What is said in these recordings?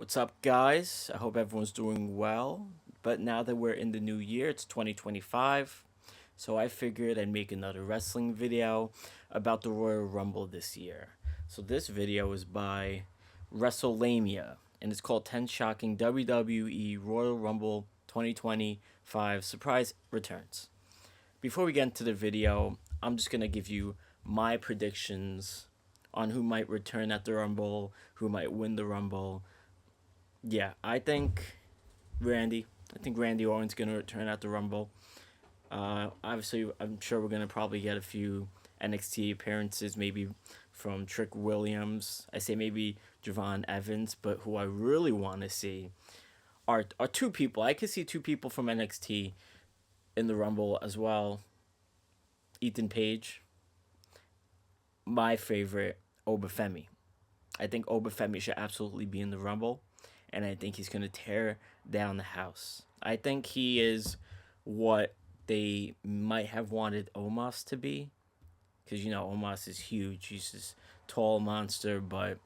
What's up, guys? I hope everyone's doing well. But now that we're in the new year, it's 2025. So I figured I'd make another wrestling video about the Royal Rumble this year. So this video is by WrestleLamia, and it's called 10 Shocking WWE Royal Rumble 2025 Surprise Returns. Before we get into the video, I'm just going to give you my predictions on who might return at the Rumble, who might win the Rumble. Yeah, Randy. I think Randy Orton's gonna return at the Rumble. Obviously, I'm sure we're gonna probably get a few NXT appearances, maybe from Trick Williams. I say maybe Javon Evans, but who I really want to see are two people. I could see two people from NXT in the Rumble as well. Ethan Page, my favorite, Obafemi. I think Obafemi should absolutely be in the Rumble, and I think he's going to tear down the house. I think he is what they might have wanted Omos to be, because Omos is huge. He's this tall monster, but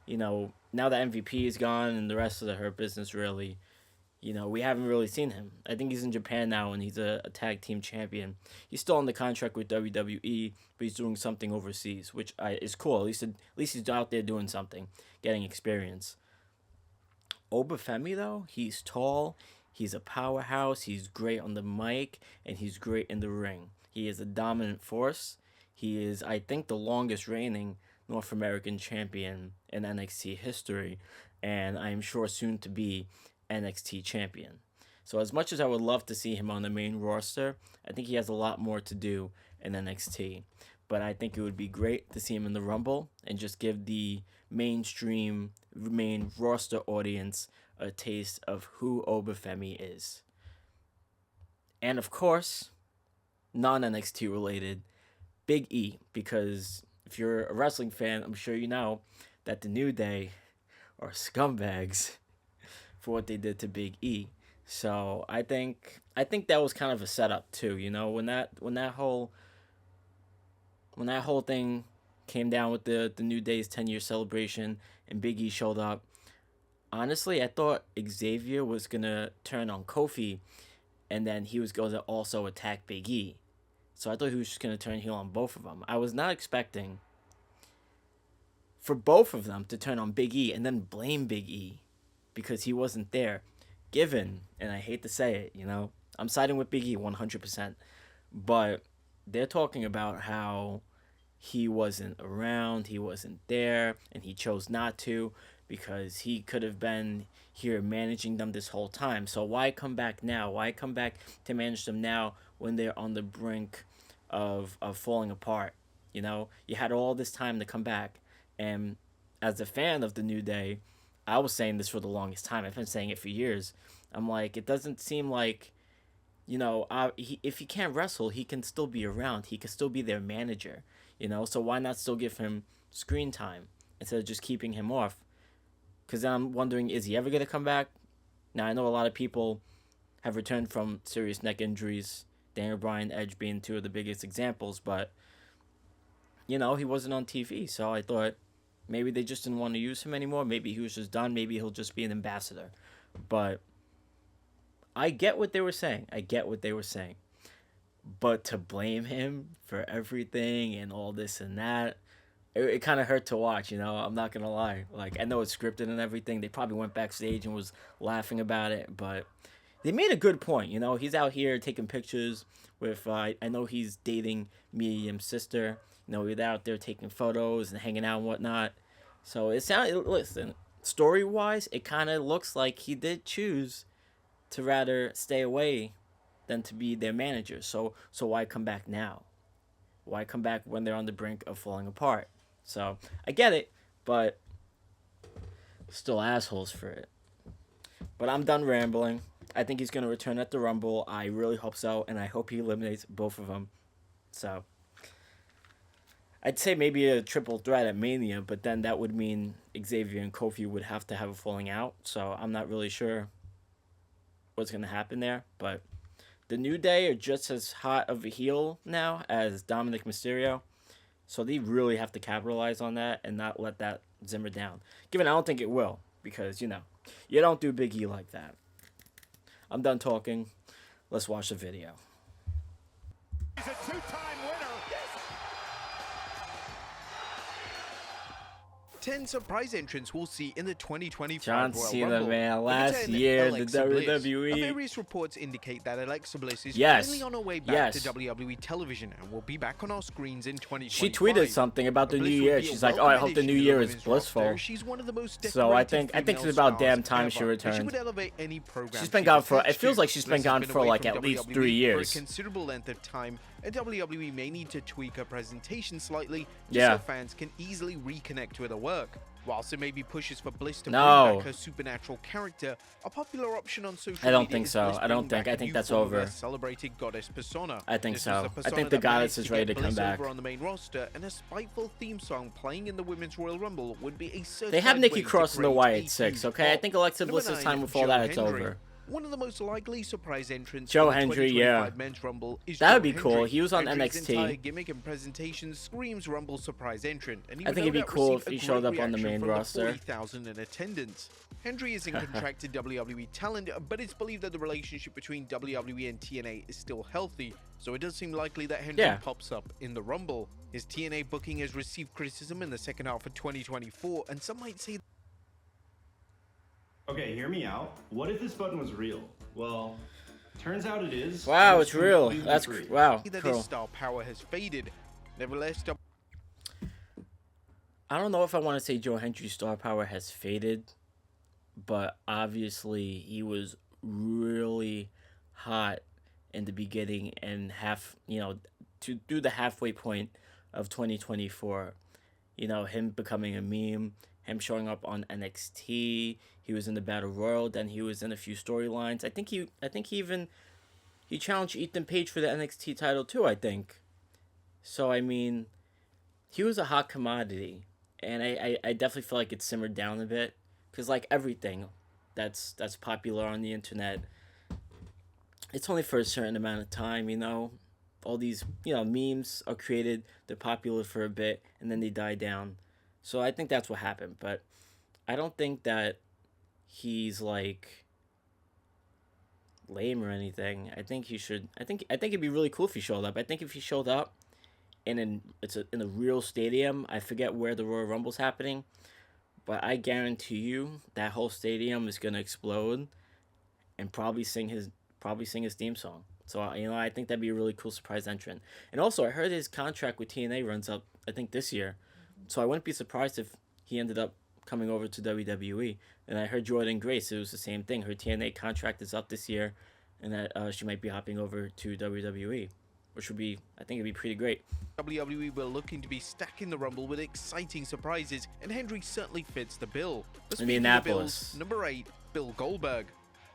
now that MVP is gone and the rest of the Hurt Business really, we haven't really seen him. I think he's in Japan now and he's a tag team champion. He's still on the contract with WWE, but he's doing something overseas, which is cool. At least he's out there doing something, getting experience. Obafemi, though, he's tall, he's a powerhouse, he's great on the mic, and he's great in the ring. He is a dominant force. He is, I think, the longest reigning North American champion in NXT history, and I'm sure soon to be NXT champion. So as much as I would love to see him on the main roster, I think he has a lot more to do in NXT. But I think it would be great to see him in the Rumble and just give the main roster audience a taste of who Obafemi is. And of course, non NXT related, Big E, because if you're a wrestling fan, I'm sure you know that the New Day are scumbags for what they did to Big E. So I think that was kind of a setup too. When that whole thing came down with the New Day's 10-year celebration and Big E showed up. Honestly, I thought Xavier was gonna turn on Kofi, and then he was going to also attack Big E. So I thought he was just gonna turn heel on both of them. I was not expecting for both of them to turn on Big E and then blame Big E because he wasn't there. Given, and I hate to say it, I'm siding with Big E 100%, but they're talking about how he wasn't around, he wasn't there, and he chose not to because he could have been here managing them this whole time. So why come back now? Why come back to manage them now when they're on the brink of falling apart? You had all this time to come back. And as a fan of the New Day, I was saying this for the longest time. I've been saying it for years. I'm like, it doesn't seem like, if he can't wrestle, he can still be around. He can still be their manager, So why not still give him screen time instead of just keeping him off? Because then I'm wondering, is he ever going to come back? Now, I know a lot of people have returned from serious neck injuries, Daniel Bryan, Edge being two of the biggest examples, but, he wasn't on TV, so I thought maybe they just didn't want to use him anymore. Maybe he was just done. Maybe he'll just be an ambassador. But I get what they were saying. But to blame him for everything and all this and that, it kind of hurt to watch, I'm not going to lie. Like, I know it's scripted and everything. They probably went backstage and was laughing about it, but they made a good point, He's out here taking pictures with, I know he's dating Mia Yim's sister. He's out there taking photos and hanging out and whatnot. So listen, story-wise, it kind of looks like he did choose to rather stay away than to be their manager. So why come back now? Why come back when they're on the brink of falling apart? So I get it, but still assholes for it. But I'm done rambling. I think he's gonna return at the Rumble. I really hope so, and I hope he eliminates both of them. So I'd say maybe a triple threat at Mania, but then that would mean Xavier and Kofi would have to have a falling out. So I'm not really sure what's gonna happen there, but the New Day are just as hot of a heel now as Dominic Mysterio. So they really have to capitalize on that and not let that simmer down. Given I don't think it will, because, you know, you don't do Big E like that. I'm done talking. Let's watch the video. He's a two-time winner. 10 surprise entrants we'll see in the 2025 John Royal Cena, Rumble. man, Number last 10, year, the Alexa Bliss. WWE. Various reports indicate that Alexa Bliss is Yes. finally on her way back Yes. to WWE television and will be back on our screens in 2025. She tweeted something about the Bliss new would year. be a She's like, "Oh, welcome I hope the new addition to year the is women's blissful." roster. She's one of the most So I decorated think female it's about stars damn time she ever, and returned. She would elevate any program She's been gone for. It attached feels to. like she's been Bliss has gone been for away like from at least WWE 3 for a years. considerable length of time, and WWE may need to tweak her presentation slightly Yeah. so fans can easily reconnect with her work. Whilst there may be pushes for Bliss to No. bring back her supernatural character, a popular option on social I don't media think is so. Bliss I don't bringing think- back I a think new that's form of her over. celebrated goddess persona. I think This so. was the I persona think the that goddess managed is ready to get come Bliss back. over on the main roster, and a spiteful theme song playing in the Women's Royal Rumble would be a They have certified Nikki way to Cross and the create Wyatt a huge 6, okay? I pop. think Alexa Number Bliss's 9, time with all Joe that, it's Hendry. over. One of the most likely surprise entrants Joe for the Hendry, 2025 yeah. Men's Rumble is That would Joe be cool. Hendry. He was on Hendry's NXT. entire gimmick and presentation screams Rumble surprise entrant, and he I would think no it'd be doubt cool receive if he a showed great up on the reaction main from roster. 40,000 in attendance. Hendry is in contracted WWE talent, but it's believed that the relationship between WWE and TNA is still healthy, so it does seem likely that Hendry Yeah. pops up in the Rumble. His TNA booking has received criticism in the second half of 2024, and some might say Okay, hear me out. What if this button was real? Well, turns out it is. Wow, and it's real. completely That's free. wow. that Cool. his star power has faded. Nevertheless, I don't know if I want to say Joe Hendry's star power has faded, but obviously he was really hot in the beginning and to do the halfway point of 2024. You know, him becoming a meme, him showing up on NXT, he was in the Battle Royal, then he was in a few storylines. I think he challenged Ethan Page for the NXT title too, I think. So I mean, he was a hot commodity. And I definitely feel like it's simmered down a bit. Because, like, everything that's popular on the internet, it's only for a certain amount of time, you know? All these, memes are created, they're popular for a bit, and then they die down. So I think that's what happened. But I don't think that he's, like, lame or anything. I think he should... I think it'd be really cool if he showed up. I think if he showed up, and in a real stadium, I forget where the Royal Rumble's happening, but I guarantee you that whole stadium is gonna explode, and probably sing his theme song. So I think that'd be a really cool surprise entrant. And also, I heard his contract with TNA runs up, I think, this year, so I wouldn't be surprised if he ended up coming over to WWE. And I heard Jordan Grace, it was the same thing. Her TNA contract is up this year, and that she might be hopping over to WWE. Which would be, I think it'd be pretty great. WWE were looking to be stacking the Rumble with exciting surprises, and Hendry certainly fits the bill. But speaking of Indianapolis. bills, number 8, Bill Goldberg.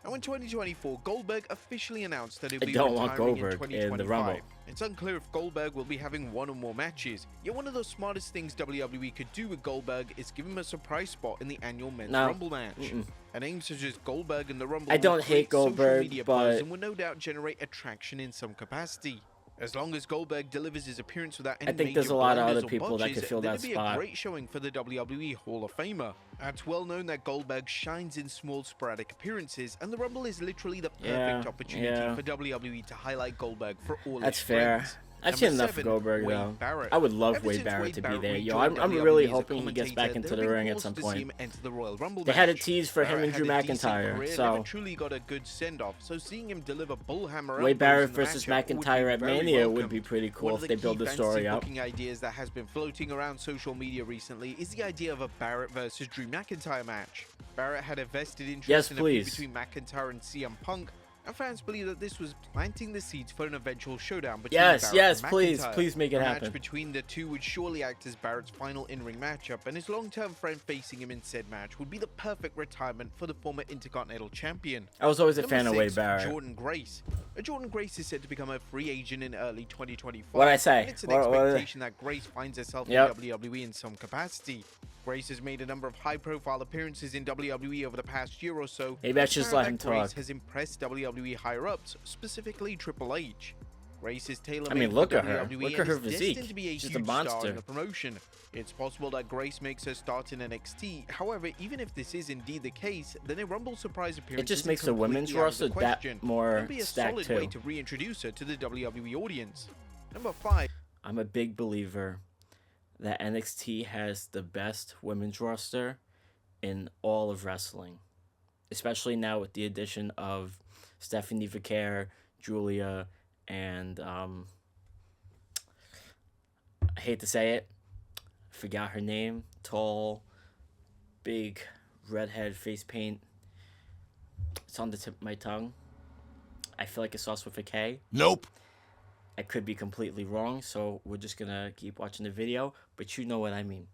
Now in 2024, Goldberg officially announced that he'll I be don't want retiring in Goldberg in the 2025. Rumble. It's unclear if Goldberg will be having one or more matches. Yet one of the smartest things WWE could do with Goldberg is give him a surprise spot in the annual Men's No. Rumble match. Mm-mm. A name such as Goldberg in the Rumble I don't will hate create social Goldberg, media buzz but- and will no doubt generate attraction in some capacity. As long as Goldberg delivers his appearance without any think major there's a lot of blunders other or people that botches, could fill then that it'd be spot. a great showing for the WWE Hall of Famer. It's well known that Goldberg shines in small sporadic appearances, and the Rumble is literally the perfect Yeah, opportunity yeah. for WWE to highlight Goldberg for all That's his fair. friends. I've Number seen enough of 7, Goldberg, Wade though. Barrett. I would love Ever Wade since Barrett to be there. Yo, rejoined I'm WWE really as a hoping he gets back commentator, into there the have been ring at reports some to see point. him enter the Royal Rumble They had a match. tease for him Barrett and Drew had a decent McIntyre, career, so- never truly got a good send-off, so seeing him deliver bullhammer Wade elbows Barrett in the versus matchup would be McIntyre at very Mania would welcomed. be pretty One cool of if they build key the fantasy story up. booking ideas that has been floating around social media recently is the idea of a Barrett versus Drew McIntyre match. Barrett had a vested interest Yes, in a feud please. between McIntyre and CM Punk, and fans believe that this was planting the seeds for an eventual showdown between Yes, Barrett yes, and please, McIntyre. please make it A happen. match between the two would surely act as Barrett's final in-ring matchup, and his long-term friend facing him in said match would be the perfect retirement for the former Intercontinental Champion. I was always a Number fan of 6, Wade Barrett. Jordan Grace. Jordan Grace is set to become a free agent in early 2025. What'd I say? And it's an What- expectation that Grace finds herself Yep. in WWE in some capacity. Grace has made a number of high-profile appearances in WWE over the past year or so. Maybe I should just let him Grace talk. has impressed WWE higher-ups, specifically Triple H. Grace is tailor-made I mean, for look at her. WWE Look and at her is destined physique. to be a She's a huge star monster. in the promotion. It's possible that Grace makes her start in NXT. However, even if this is indeed the case, then a Rumble surprise appearance It just isn't makes the women's completely out of roster the that question. more It'd be a stacked solid way too. to reintroduce her to the WWE audience. Number 5. I'm a big believer that NXT has the best women's roster in all of wrestling, especially now with the addition of Stephanie Vaquer, Julia, and I hate to say it, forgot her name. Tall, big, redhead face paint. It's on the tip of my tongue. I feel like it starts with a K. Nope. I could be completely wrong, so we're just gonna keep watching the video, but you know what I mean.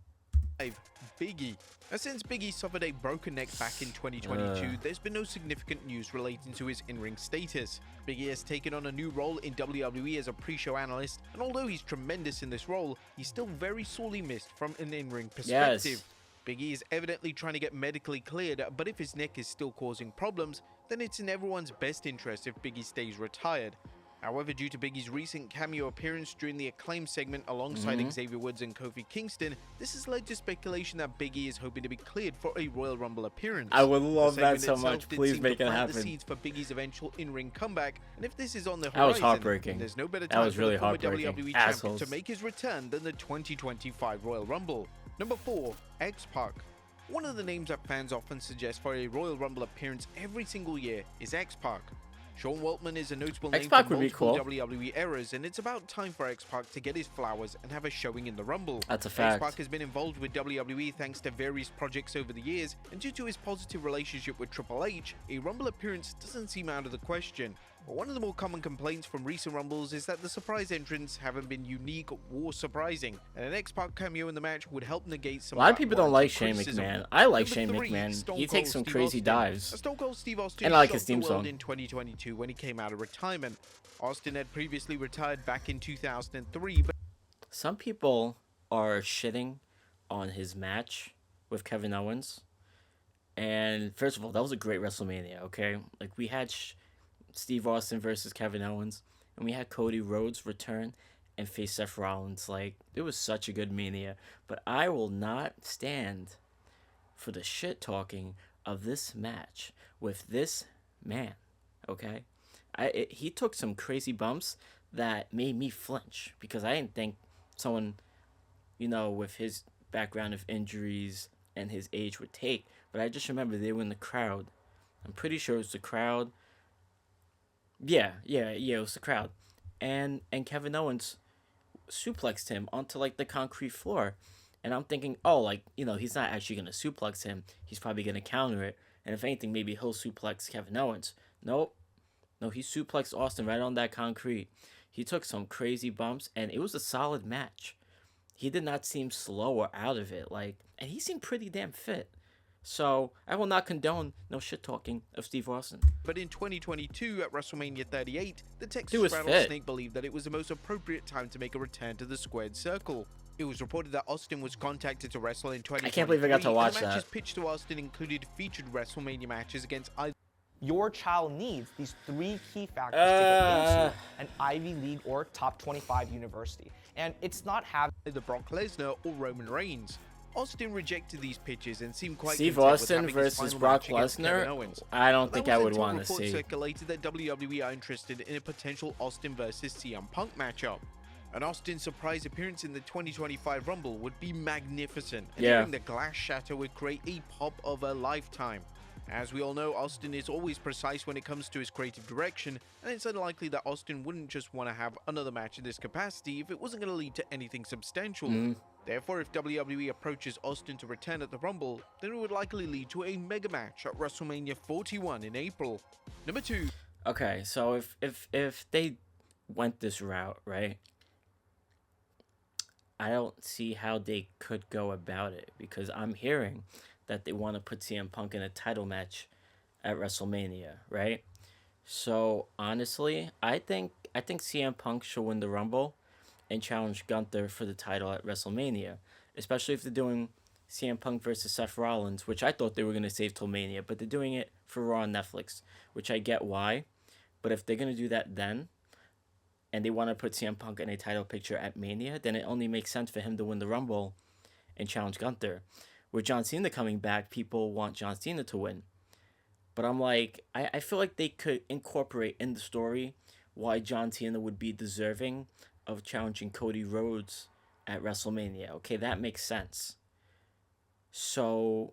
Biggie. Now, since Biggie suffered a broken neck back in 2022, there's been no significant news relating to his in-ring status. Biggie has taken on a new role in WWE as a pre-show analyst, and although he's tremendous in this role, he's still very sorely missed from an in-ring perspective. Biggie is evidently trying to get medically cleared, but if his neck is still causing problems, then it's in everyone's best interest if Biggie stays retired. However, due to Biggie's recent cameo appearance during the Acclaim segment alongside Xavier Woods and Kofi Kingston, this has led to speculation that Biggie is hoping to be cleared for a Royal Rumble appearance. I would love The that segment so itself much. did Please seem make to it plant the happen. seeds for Biggie's eventual in-ring comeback, and if this is on the That was horizon, heartbreaking. then there's no better That time was for really the former heartbreaking. WWE Assholes. champion to make his return than the 2025 Royal Rumble. Number 4, X-Pac. One of the names that fans often suggest for a Royal Rumble appearance every single year is X-Pac. Sean Waltman is a notable name X-Pac from would be multiple cool. WWE eras, and it's about time for X-Pac to get his flowers and have a showing in the Rumble. That's a fact. X-Pac has been involved with WWE thanks to various projects over the years, and due to his positive relationship with Triple H, a Rumble appearance doesn't seem out of the question. But one of the more common complaints from recent Rumbles is that the surprise entrants haven't been unique or surprising, and an X-Pac cameo in the match would help negate some A lot of that people don't like warranted Shane criticism. McMahon. I like Number Shane 3, McMahon. Stone He takes Cold some Steve crazy Austin. dives. Stone Cold Steve Austin And I like shocked his theme the world song. in 2022 when he came out of retirement. Austin had previously retired back in 2003, but Some people are shitting on his match with Kevin Owens. And first of all, that was a great WrestleMania, okay? Like, we had Steve Austin versus Kevin Owens, and we had Cody Rhodes return and face Seth Rollins. Like, it was such a good Mania. But I will not stand for the shit talking of this match with this man, okay? He took some crazy bumps that made me flinch because I didn't think someone, with his background of injuries and his age would take. But I just remember they were in the crowd. I'm pretty sure it was the crowd. Yeah, it was the crowd. And Kevin Owens suplexed him onto, like, the concrete floor. And I'm thinking, he's not actually going to suplex him. He's probably going to counter it. And if anything, maybe he'll suplex Kevin Owens. Nope. No, he suplexed Austin right on that concrete. He took some crazy bumps, and it was a solid match. He did not seem slow or out of it. And he seemed pretty damn fit. So, I will not condone no shit-talking of Steve Austin. But in 2022 at WrestleMania 38, the He Texas was Rattlesnake believed that it was the most appropriate time to make a return to the squared circle. It was reported that Austin was contacted to wrestle in 2023. I can't believe I got to watch and the matches that. pitched to Austin included featured WrestleMania matches against either Your child needs these 3 key factors to get into an Ivy League or top 25 university. And it's not having Brock Lesnar or Roman Reigns. Austin rejected these pitches and seemed quite Steve content with Austin having his versus final Brock match against Kevin Lesnar? Owens. I don't That think was I would until want to reports see. circulated that WWE are interested in a potential Austin versus CM Punk matchup. An Austin surprise appearance in the 2025 Rumble would be magnificent, and Yeah. hearing the glass shatter would create a pop of a lifetime. As we all know, Austin is always precise when it comes to his creative direction, and it's unlikely that Austin wouldn't just want to have another match in this capacity if it wasn't going to lead to anything substantial. Therefore, if WWE approaches Austin to return at the Rumble, then it would likely lead to a mega match at WrestleMania 41 in April. Number 2. Okay, so if they went this route, right? I don't see how they could go about it because I'm hearing that they want to put CM Punk in a title match at WrestleMania, right? So honestly, I think CM Punk should win the Rumble and challenge Gunther for the title at WrestleMania, especially if they're doing CM Punk versus Seth Rollins, which I thought they were gonna save till Mania, but they're doing it for Raw on Netflix, which I get why. But if they're gonna do that, then and they want to put CM Punk in a title picture at Mania, then it only makes sense for him to win the Rumble and challenge Gunther. With John Cena coming back, people want John Cena to win. But I'm like, I feel like they could incorporate in the story why John Cena would be deserving of challenging Cody Rhodes at WrestleMania. Okay, that makes sense. So,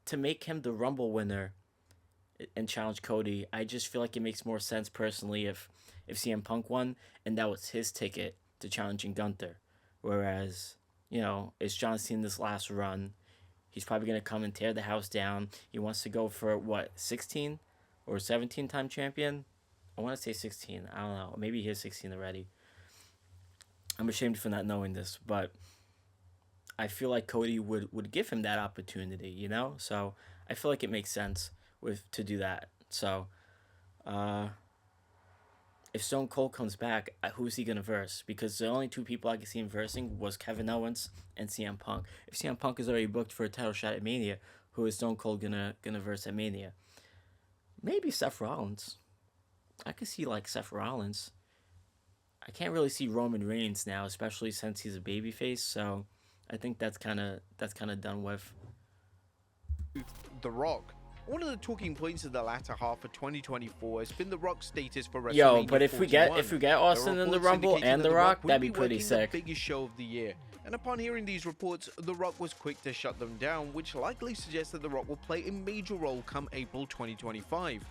to make him the Rumble winner and challenge Cody, I just feel like it makes more sense personally if CM Punk won and that was his ticket to challenging Gunther. Whereas, it's John Cena's last run. He's probably going to come and tear the house down. He wants to go for, 16 or 17-time champion? I want to say 16. I don't know. Maybe he is 16 already. I'm ashamed for not knowing this, but I feel like Cody would give him that opportunity, So I feel like it makes sense to do that. So if Stone Cold comes back, who's he going to verse? Because the only two people I could see him versing was Kevin Owens and CM Punk. If CM Punk is already booked for a title shot at Mania, who is Stone Cold gonna verse at Mania? Maybe Seth Rollins. I could see Seth Rollins. I can't really see Roman Reigns now, especially since he's a babyface. So I think that's kind of done with. The Rock. One of the talking points of the latter half of 2024 has been The Rock's status for WrestleMania. Yo, but if we get 41. Austin in the Rumble and The Rock, that'd be pretty sick. The biggest show of the year. And upon hearing these reports, The Rock was quick to shut them down, which likely suggests that The Rock will play a major role come April 2025.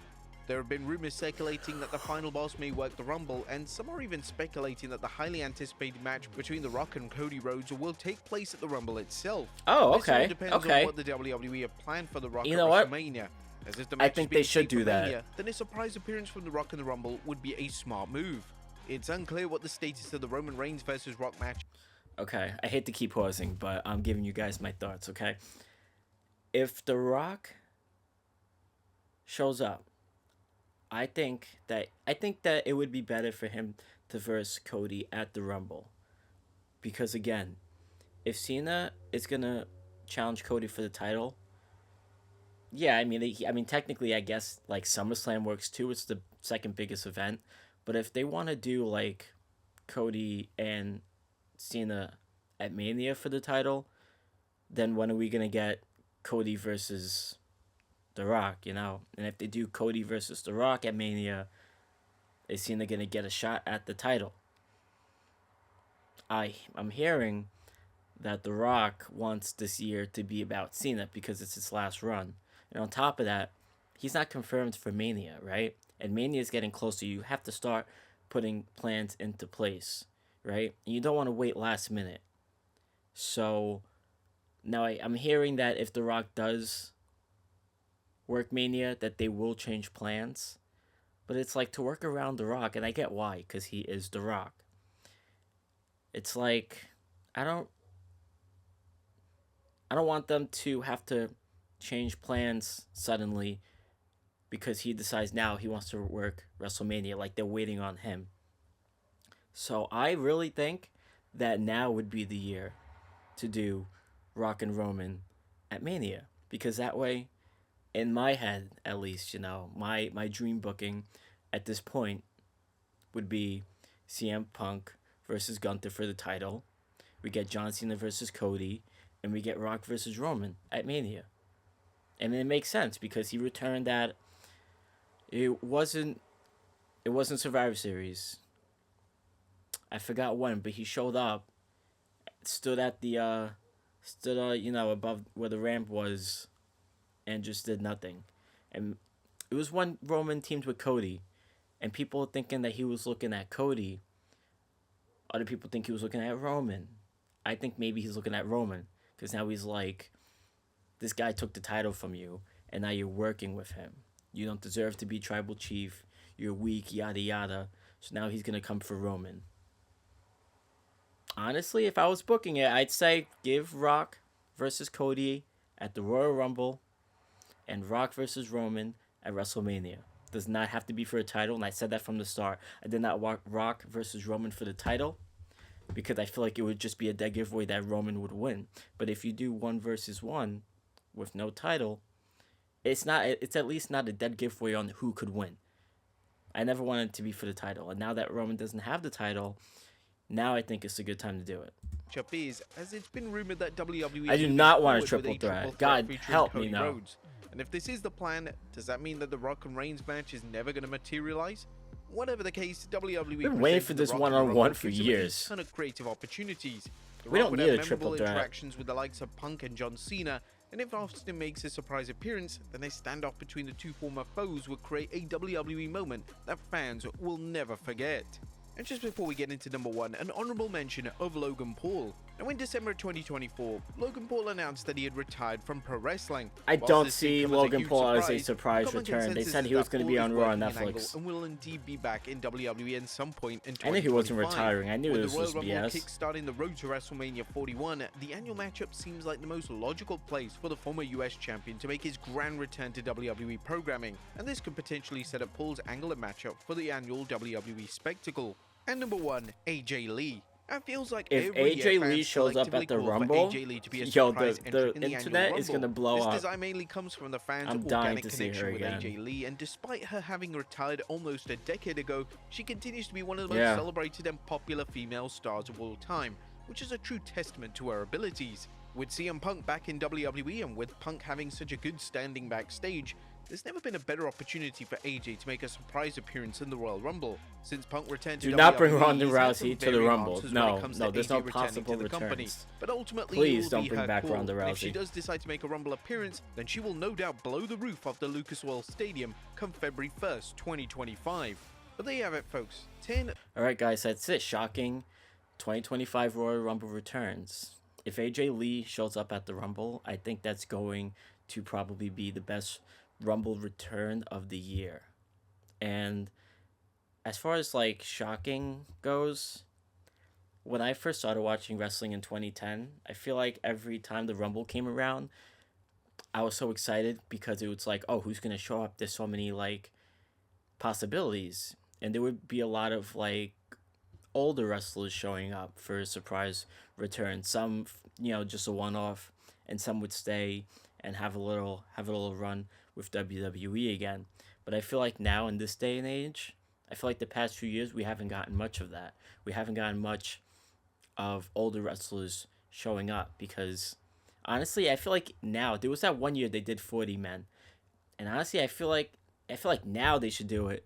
There have been rumors circulating that the final boss may work the Rumble, and some are even speculating that the highly anticipated match between The Rock and Cody Rhodes will take place at the Rumble itself. Oh, This all okay. depends Okay. on what the WWE have planned for The Rock You at know what? WrestleMania. As if the I match is think being they should taped do for that. Mania, then a surprise appearance from The Rock in the Rumble would be a smart move. It's unclear what the status of the Roman Reigns versus Rock match. Okay, I hate to keep pausing, but I'm giving you guys my thoughts, okay? If The Rock shows up, I think that it would be better for him to verse Cody at the Rumble. Because again, if Cena is going to challenge Cody for the title, yeah, I mean technically I guess SummerSlam works too. It's the second biggest event, but if they want to do Cody and Cena at Mania for the title, then when are we gonna get Cody versus The Rock, And if they do Cody versus The Rock at Mania, is Cena gonna get a shot at the title? I'm hearing that The Rock wants this year to be about Cena because it's his last run. And on top of that, he's not confirmed for Mania, right? And Mania is getting closer. You have to start putting plans into place, right? And you don't want to wait last minute. So now I'm hearing that if The Rock does work Mania, that they will change plans. But it's to work around The Rock, and I get why, because he is The Rock. It's I don't want them to have to change plans suddenly because he decides now he wants to work WrestleMania, they're waiting on him. So I really think that now would be the year to do Rock and Roman at Mania, because that way, in my head at least, my dream booking at this point would be CM Punk versus Gunther for the title. We get John Cena versus Cody, and we get Rock versus Roman at Mania. And it makes sense because he returned at it wasn't Survivor Series. I forgot when, but he showed up, stood at the above where the ramp was, and just did nothing. And it was when Roman teamed with Cody, and people were thinking that he was looking at Cody. Other people think he was looking at Roman. I think maybe he's looking at Roman because now he's this guy took the title from you, and now you're working with him. You don't deserve to be tribal chief. You're weak, yada yada. So now he's gonna come for Roman. Honestly, if I was booking it, I'd say give Rock versus Cody at the Royal Rumble, and Rock versus Roman at WrestleMania. Does not have to be for a title, and I said that from the start. I did not want Rock versus Roman for the title because I feel like it would just be a dead giveaway that Roman would win. But if you do 1 versus 1 with no title, it's at least not a dead giveaway on who could win. I never wanted it to be for the title. And now that Roman doesn't have the title, now I think it's a good time to do it. Matchup is, as it's been rumored that WWE I do is not moving want a forward with triple threat. triple God featuring help me, Cody no. Rhodes. And if this is the plan, does that mean that the Rock and Reigns match is never going to materialize? Whatever the case, WWE Been waiting for presented this The Rock and the one-on-one Rumble for gives him years. a ton of creative opportunities. The We Rock don't would need have a triple memorable threat. interactions with the likes of Punk and John Cena, and if Austin makes a surprise appearance, then a standoff between the two former foes would create a WWE moment that fans will never forget. And just before we get into number 1, an honorable mention of Logan Paul. Now in December 2024, Logan Paul announced that he had retired from pro wrestling. I Whilst don't this did see come as a Logan huge Paul as a surprise common return. They consensus said is he was that going to Paul be is on Raw on working an angle Netflix. and will indeed be back in WWE at some point in 2025. I knew he wasn't retiring. I knew With this the Royal was Rumble BS. kick-starting the road to WrestleMania 41, the annual matchup seems like the most logical place for the former US champion to make his grand return to WWE programming, and this could potentially set up Paul's angle and matchup for the annual WWE spectacle. And number 1, AJ Lee. It feels like If every AJ year Lee fans shows up collectively at the call for Rumble, AJ Lee to be a yo, surprise the entrant in the internet annual is Rumble. gonna blow this up. design mainly comes from the fans' I'm dying organic to see her connection with again. AJ Lee, and despite her having retired almost a decade ago, she continues to be one of the Yeah. most celebrated and popular female stars of all time, which is a true testament to her abilities. With CM Punk back in WWE and with Punk having such a good standing backstage, there's never been a better opportunity for AJ to make a surprise appearance in the Royal Rumble. Since Punk returned to Do not bring WWE, Ronda he's had some Rousey to the varying Rumble. answers when No, it comes no, to there's AJ no returning possible to the company. returns. But ultimately, Please it will don't be bring her back call. Ronda And if she Rousey. does decide to make a Rumble appearance, then she will no doubt blow the roof off the Lucas Oil Stadium come February 1st, 2025. But there you have it, folks. 10 Alright, guys, that's it. Shocking 2025 Royal Rumble returns. If AJ Lee shows up at the Rumble, I think that's going to probably be the best Rumble return of the year. And as far as like shocking goes, when I first started watching wrestling in 2010, I feel like every time the Rumble came around, I was so excited because it was like, oh, who's going to show up? There's so many like possibilities. And there would be a lot of like older wrestlers showing up for a surprise return. Some, just a one-off, and some would stay and have a little run with WWE again. But I feel like now in this day and age, I feel like the past few years we haven't gotten much of that. We haven't gotten much of older wrestlers showing up because honestly, I feel like now there was that one year they did 40 men, and honestly, I feel like now they should do it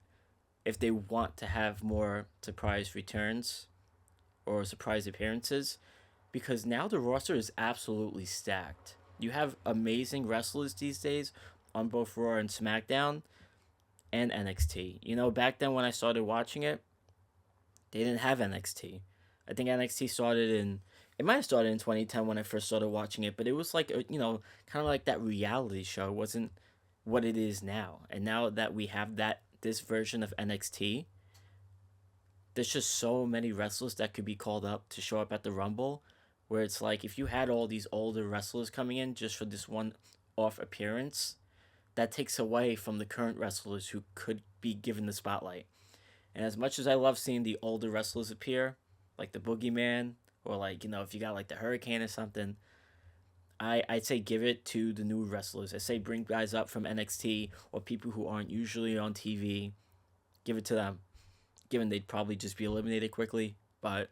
if they want to have more surprise returns or surprise appearances, because now the roster is absolutely stacked. You have amazing wrestlers these days on both Raw and SmackDown and NXT. Back then when I started watching it, they didn't have NXT. I think NXT it might have started in 2010 when I first started watching it, but it was like, kind of like that reality show. It wasn't what it is now. And now that we have this version of NXT, there's just so many wrestlers that could be called up to show up at the Rumble, where it's like if you had all these older wrestlers coming in just for this one-off appearance, that takes away from the current wrestlers who could be given the spotlight. And as much as I love seeing the older wrestlers appear, like the Boogeyman, or like, if you got like the Hurricane or something, I'd say give it to the new wrestlers. I say bring guys up from NXT or people who aren't usually on TV. Give it to them. Given they'd probably just be eliminated quickly, but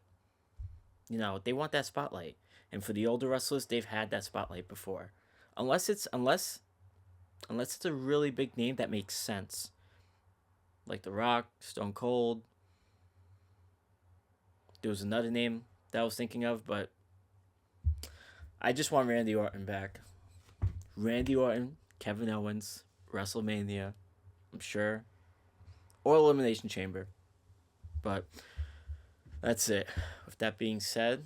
they want that spotlight. And for the older wrestlers, they've had that spotlight before. Unless it's a really big name that makes sense. Like The Rock, Stone Cold. There was another name that I was thinking of, but I just want Randy Orton back. Randy Orton, Kevin Owens, WrestleMania, I'm sure. Or Elimination Chamber. But that's it. With that being said,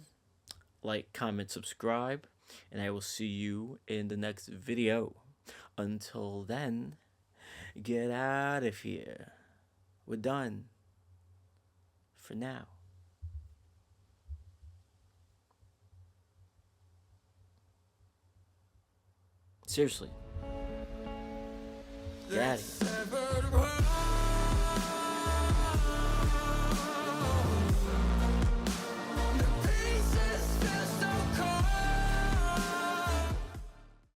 like, comment, subscribe, and I will see you in the next video. Until then, get out of here. We're done. For now. Seriously. Get out of here.